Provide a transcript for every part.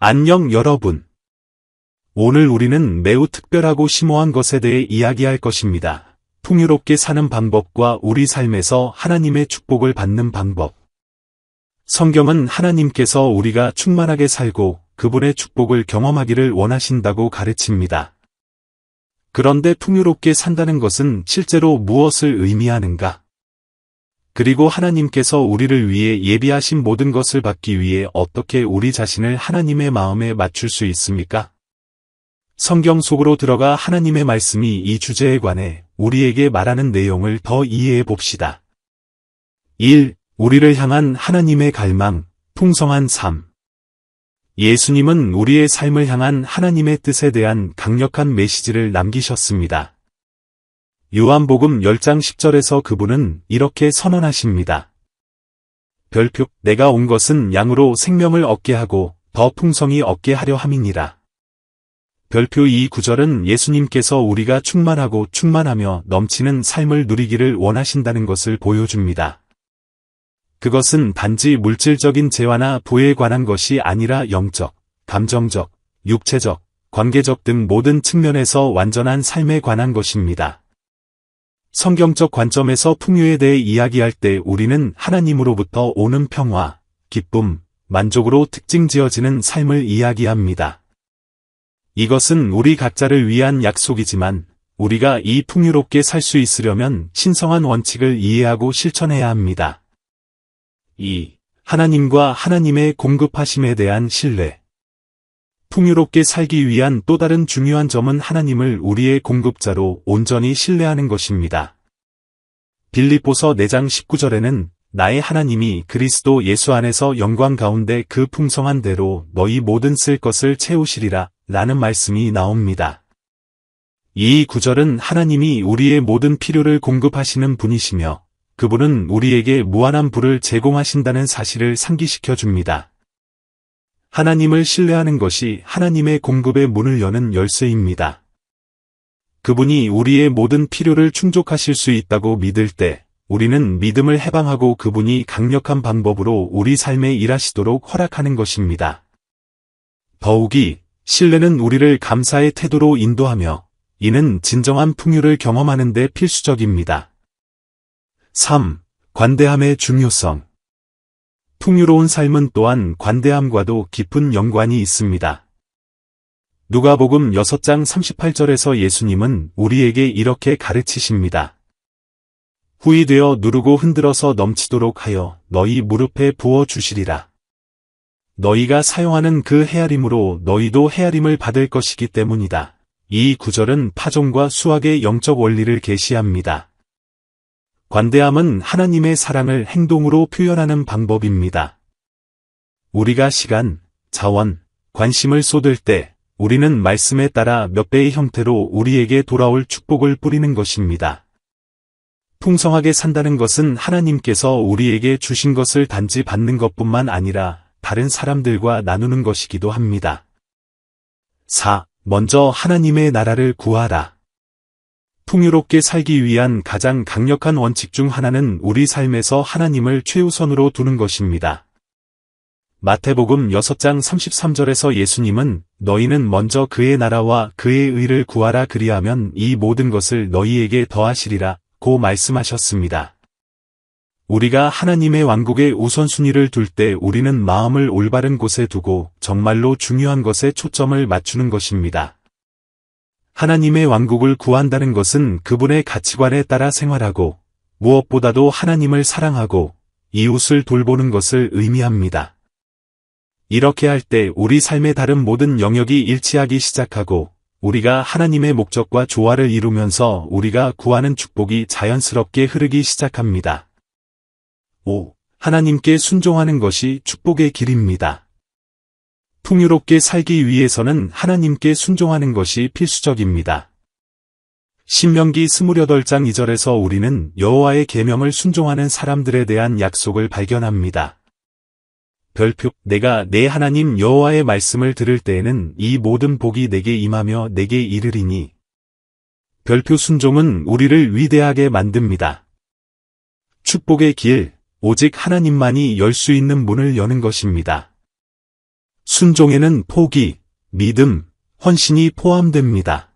안녕 여러분. 오늘 우리는 매우 특별하고 심오한 것에 대해 이야기할 것입니다. 풍요롭게 사는 방법과 우리 삶에서 하나님의 축복을 받는 방법. 성경은 하나님께서 우리가 충만하게 살고 그분의 축복을 경험하기를 원하신다고 가르칩니다. 그런데 풍요롭게 산다는 것은 실제로 무엇을 의미하는가? 그리고 하나님께서 우리를 위해 예비하신 모든 것을 받기 위해 어떻게 우리 자신을 하나님의 마음에 맞출 수 있습니까? 성경 속으로 들어가 하나님의 말씀이 이 주제에 관해 우리에게 말하는 내용을 더 이해해 봅시다. 1. 우리를 향한 하나님의 갈망, 풍성한 삶. 예수님은 우리의 삶을 향한 하나님의 뜻에 대한 강력한 메시지를 남기셨습니다. 요한복음 10장 10절에서 그분은 이렇게 선언하십니다. 별표, 내가 온 것은 양으로 생명을 얻게 하고 더 풍성히 얻게 하려 함이니라. 별표 이 구절은 예수님께서 우리가 충만하고 충만하며 넘치는 삶을 누리기를 원하신다는 것을 보여줍니다. 그것은 단지 물질적인 재화나 부에 관한 것이 아니라 영적, 감정적, 육체적, 관계적 등 모든 측면에서 완전한 삶에 관한 것입니다. 성경적 관점에서 풍요에 대해 이야기할 때 우리는 하나님으로부터 오는 평화, 기쁨, 만족으로 특징지어지는 삶을 이야기합니다. 이것은 우리 각자를 위한 약속이지만 우리가 이 풍요롭게 살 수 있으려면 신성한 원칙을 이해하고 실천해야 합니다. 2. 하나님과 하나님의 공급하심에 대한 신뢰. 풍요롭게 살기 위한 또 다른 중요한 점은 하나님을 우리의 공급자로 온전히 신뢰하는 것입니다. 빌립보서 4장 19절에는 나의 하나님이 그리스도 예수 안에서 영광 가운데 그 풍성한 대로 너희 모든 쓸 것을 채우시리라 라는 말씀이 나옵니다. 이 구절은 하나님이 우리의 모든 필요를 공급하시는 분이시며 그분은 우리에게 무한한 부를 제공하신다는 사실을 상기시켜 줍니다. 하나님을 신뢰하는 것이 하나님의 공급의 문을 여는 열쇠입니다. 그분이 우리의 모든 필요를 충족하실 수 있다고 믿을 때 우리는 믿음을 해방하고 그분이 강력한 방법으로 우리 삶에 일하시도록 허락하는 것입니다. 더욱이 신뢰는 우리를 감사의 태도로 인도하며 이는 진정한 풍요를 경험하는 데 필수적입니다. 3. 관대함의 중요성. 풍요로운 삶은 또한 관대함과도 깊은 연관이 있습니다. 누가복음 6장 38절에서 예수님은 우리에게 이렇게 가르치십니다. 후이 되어 누르고 흔들어서 넘치도록 하여 너희 무릎에 부어 주시리라. 너희가 사용하는 그 헤아림으로 너희도 헤아림을 받을 것이기 때문이다. 이 구절은 파종과 수확의 영적 원리를 계시합니다. 관대함은 하나님의 사랑을 행동으로 표현하는 방법입니다. 우리가 시간, 자원, 관심을 쏟을 때 우리는 말씀에 따라 몇 배의 형태로 우리에게 돌아올 축복을 뿌리는 것입니다. 풍성하게 산다는 것은 하나님께서 우리에게 주신 것을 단지 받는 것뿐만 아니라 다른 사람들과 나누는 것이기도 합니다. 4. 먼저 하나님의 나라를 구하라. 풍요롭게 살기 위한 가장 강력한 원칙 중 하나는 우리 삶에서 하나님을 최우선으로 두는 것입니다. 마태복음 6장 33절에서 예수님은 너희는 먼저 그의 나라와 그의 의를 구하라 그리하면 이 모든 것을 너희에게 더하시리라 고 말씀하셨습니다. 우리가 하나님의 왕국의 우선순위를 둘 때 우리는 마음을 올바른 곳에 두고 정말로 중요한 것에 초점을 맞추는 것입니다. 하나님의 왕국을 구한다는 것은 그분의 가치관에 따라 생활하고 무엇보다도 하나님을 사랑하고 이웃을 돌보는 것을 의미합니다. 이렇게 할 때 우리 삶의 다른 모든 영역이 일치하기 시작하고 우리가 하나님의 목적과 조화를 이루면서 우리가 구하는 축복이 자연스럽게 흐르기 시작합니다. 5. 하나님께 순종하는 것이 축복의 길입니다. 풍요롭게 살기 위해서는 하나님께 순종하는 것이 필수적입니다. 신명기 28장 2절에서 우리는 여호와의 계명을 순종하는 사람들에 대한 약속을 발견합니다. 별표, 내가 내 하나님 여호와의 말씀을 들을 때에는 이 모든 복이 내게 임하며 내게 이르리니. 별표 순종은 우리를 위대하게 만듭니다. 축복의 길, 오직 하나님만이 열 수 있는 문을 여는 것입니다. 순종에는 포기, 믿음, 헌신이 포함됩니다.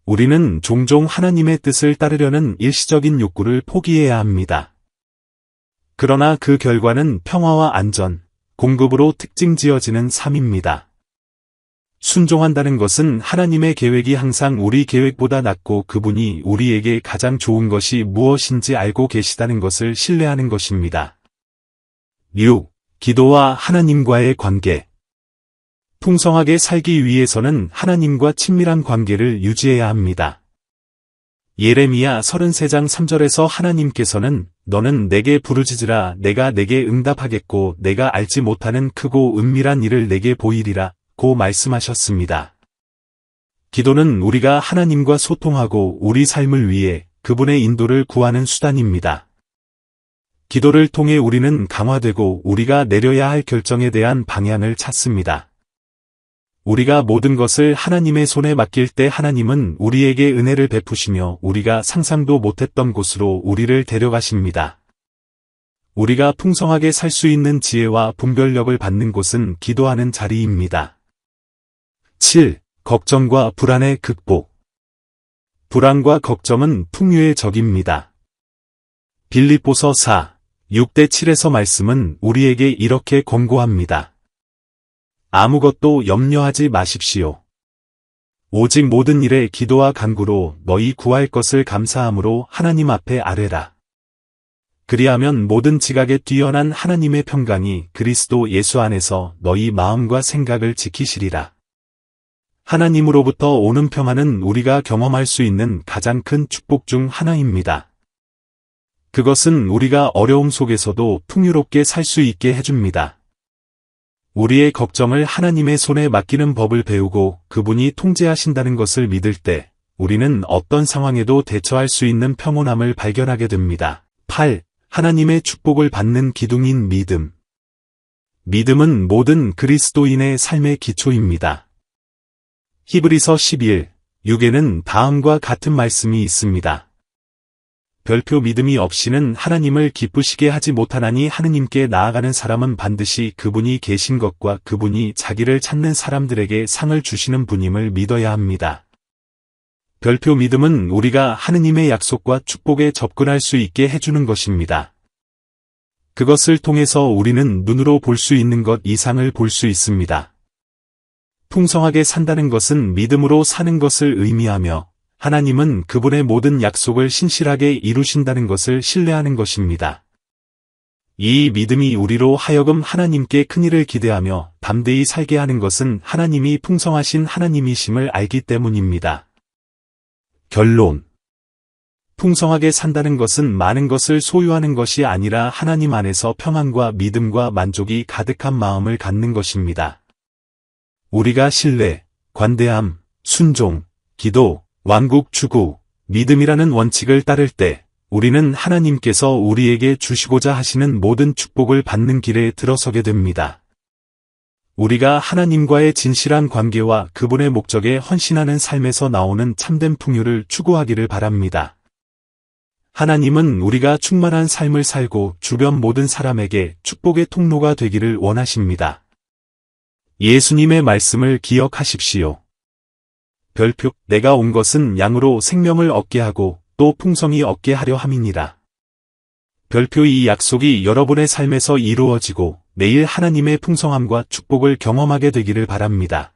우리는 종종 하나님의 뜻을 따르려는 일시적인 욕구를 포기해야 합니다. 그러나 그 결과는 평화와 안전, 공급으로 특징지어지는 삶입니다. 순종한다는 것은 하나님의 계획이 항상 우리 계획보다 낫고 그분이 우리에게 가장 좋은 것이 무엇인지 알고 계시다는 것을 신뢰하는 것입니다. 6. 기도와 하나님과의 관계. 풍성하게 살기 위해서는 하나님과 친밀한 관계를 유지해야 합니다. 예레미야 33장 3절에서 하나님께서는 너는 내게 부르짖으라 내가 내게 응답하겠고 내가 알지 못하는 크고 은밀한 일을 내게 보이리라 고 말씀하셨습니다. 기도는 우리가 하나님과 소통하고 우리 삶을 위해 그분의 인도를 구하는 수단입니다. 기도를 통해 우리는 강화되고 우리가 내려야 할 결정에 대한 방향을 찾습니다. 우리가 모든 것을 하나님의 손에 맡길 때 하나님은 우리에게 은혜를 베푸시며 우리가 상상도 못했던 곳으로 우리를 데려가십니다. 우리가 풍성하게 살 수 있는 지혜와 분별력을 받는 곳은 기도하는 자리입니다. 7. 걱정과 불안의 극복. 불안과 걱정은 풍요의 적입니다. 빌립보서 4, 6-7에서 말씀은 우리에게 이렇게 권고합니다. 아무것도 염려하지 마십시오. 오직 모든 일에 기도와 간구로 너희 구할 것을 감사함으로 하나님 앞에 아뢰라. 그리하면 모든 지각에 뛰어난 하나님의 평강이 그리스도 예수 안에서 너희 마음과 생각을 지키시리라. 하나님으로부터 오는 평안은 우리가 경험할 수 있는 가장 큰 축복 중 하나입니다. 그것은 우리가 어려움 속에서도 풍요롭게 살 수 있게 해줍니다. 우리의 걱정을 하나님의 손에 맡기는 법을 배우고 그분이 통제하신다는 것을 믿을 때 우리는 어떤 상황에도 대처할 수 있는 평온함을 발견하게 됩니다. 8. 하나님의 축복을 받는 기둥인 믿음. 믿음은 모든 그리스도인의 삶의 기초입니다. 히브리서 11, 6에는 다음과 같은 말씀이 있습니다. 별표 믿음이 없이는 하나님을 기쁘시게 하지 못하나니 하느님께 나아가는 사람은 반드시 그분이 계신 것과 그분이 자기를 찾는 사람들에게 상을 주시는 분임을 믿어야 합니다. 별표 믿음은 우리가 하느님의 약속과 축복에 접근할 수 있게 해주는 것입니다. 그것을 통해서 우리는 눈으로 볼 수 있는 것 이상을 볼 수 있습니다. 풍성하게 산다는 것은 믿음으로 사는 것을 의미하며 하나님은 그분의 모든 약속을 신실하게 이루신다는 것을 신뢰하는 것입니다. 이 믿음이 우리로 하여금 하나님께 큰일을 기대하며 담대히 살게 하는 것은 하나님이 풍성하신 하나님이심을 알기 때문입니다. 결론. 풍성하게 산다는 것은 많은 것을 소유하는 것이 아니라 하나님 안에서 평안과 믿음과 만족이 가득한 마음을 갖는 것입니다. 우리가 신뢰, 관대함, 순종, 기도, 완국 추구, 믿음이라는 원칙을 따를 때 우리는 하나님께서 우리에게 주시고자 하시는 모든 축복을 받는 길에 들어서게 됩니다. 우리가 하나님과의 진실한 관계와 그분의 목적에 헌신하는 삶에서 나오는 참된 풍요를 추구하기를 바랍니다. 하나님은 우리가 충만한 삶을 살고 주변 모든 사람에게 축복의 통로가 되기를 원하십니다. 예수님의 말씀을 기억하십시오. 별표, 내가 온 것은 양으로 생명을 얻게 하고 또 풍성히 얻게 하려 함이니라. 별표 이 약속이 여러분의 삶에서 이루어지고 매일 하나님의 풍성함과 축복을 경험하게 되기를 바랍니다.